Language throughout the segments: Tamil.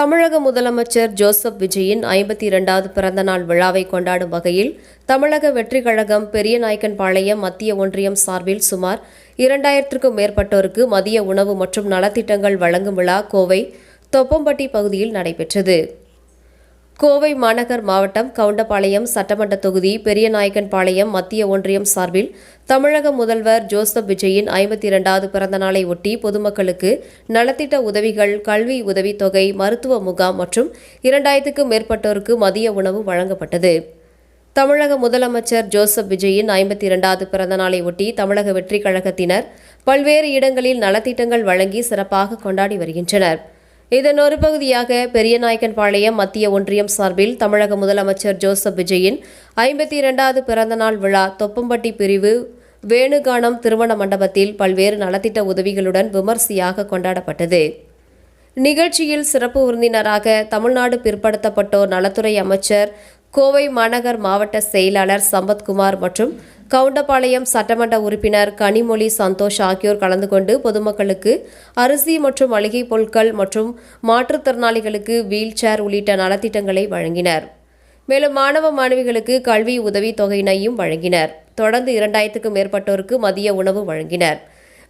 தமிழக முதலமைச்சர் ஜோசப் விஜயின் 52வது பிறந்தநாள் விழாவை கொண்டாடும் வகையில் தமிழக வெற்றிக் கழகம் பெரியநாயக்கன்பாளையம் மத்திய ஒன்றியம் சார்பில் சுமார் 2000க்கும் மேற்பட்டோருக்கு மதிய உணவு மற்றும் நலத்திட்டங்கள் வழங்கும் விழா கோவை தொப்பம்பட்டி பகுதியில் நடைபெற்றது. கோவை மாநகர் மாவட்டம் கவுண்டபாளையம் சட்டமன்ற தொகுதி பெரியநாயக்கன்பாளையம் மத்திய ஒன்றியம் சார்பில் தமிழக முதல்வர் ஜோசப் விஜயின் 52வது பிறந்தநாளை ஒட்டி பொதுமக்களுக்கு நலத்திட்ட உதவிகள், கல்வி உதவித்தொகை, மருத்துவ முகாம் மற்றும் 2000க்கும் மேற்பட்டோருக்கு மதிய உணவு வழங்கப்பட்டது. தமிழக முதலமைச்சர் ஜோசப் விஜயின் 52வது பிறந்தநாளை ஒட்டி தமிழக வெற்றிக் கழகத்தினர் பல்வேறு இடங்களில் நலத்திட்டங்கள் வழங்கி சிறப்பாக கொண்டாடி வருகின்றனர். இதன் ஒரு பகுதியாக பெரியநாயக்கன்பாளையம் மத்திய ஒன்றியம் சார்பில் தமிழக முதலமைச்சர் ஜோசப் விஜயின் 52வது பிறந்தநாள் விழா தொப்பம்பட்டி பிரிவு வேணுகானம் திருமண மண்டபத்தில் பல்வேறு நலத்திட்ட உதவிகளுடன் விமர்சையாக கொண்டாடப்பட்டது. நிகழ்ச்சியில் சிறப்பு விருந்தினராக தமிழ்நாடு பிற்படுத்தப்பட்டோர் நலத்துறை அமைச்சர், கோவை மாநகர் மாவட்ட செயலாளர் சம்பத்குமார் மற்றும் கவுண்டபாளையம் சட்டமன்ற உறுப்பினர் கனிமொழி சந்தோஷ் ஆகியோர் கலந்து கொண்டு பொதுமக்களுக்கு அரிசி மற்றும் மளிகை பொருட்கள் மற்றும் மாற்றுத்திறனாளிகளுக்கு வீல் சேர் உள்ளிட்ட நலத்திட்டங்களை வழங்கினர். மேலும் மாணவ மாணவிகளுக்கு கல்வி உதவி தொகையினையும் வழங்கினர். தொடர்ந்து 2000க்கும் மேற்பட்டோருக்கு மதிய உணவு வழங்கினர்.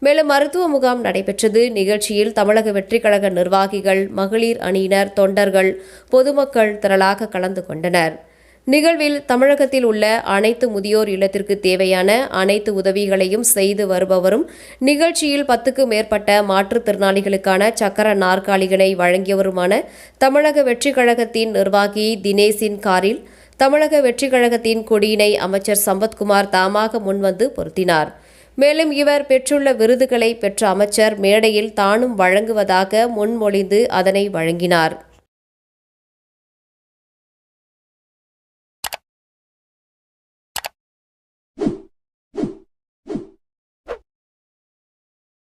மேலும் மருத்துவ முகாம் நடைபெற்றது. நிகழ்ச்சியில் தமிழக வெற்றிக் கழக நிர்வாகிகள், மகளிர் அணியினர், தொண்டர்கள், பொதுமக்கள் திரளாக கலந்து கொண்டனர். நிகழ்வில் தமிழகத்தில் உள்ள அனைத்து முதியோர் இல்லத்திற்கு தேவையான அனைத்து உதவிகளையும் செய்து வருபவரும், நிகழ்ச்சியில் 10க்கும் மேற்பட்ட மாற்றுத்திறனாளிகளுக்கான சக்கர நாற்காலிகளை வழங்கியவருமான தமிழக வெற்றிக் கழகத்தின் நிர்வாகி தினேஷின் காரில் தமிழக வெற்றிக் கழகத்தின் கொடியினை அமைச்சர் சம்பத்குமார் தாமாக முன்வந்து பொருத்தினார். மேலும் இவர் பெற்றுள்ள விருதுகளை பெற்ற அமைச்சர் மேடையில் தானும் வழங்குவதாக முன்மொழிந்து அதனை வழங்கினார்.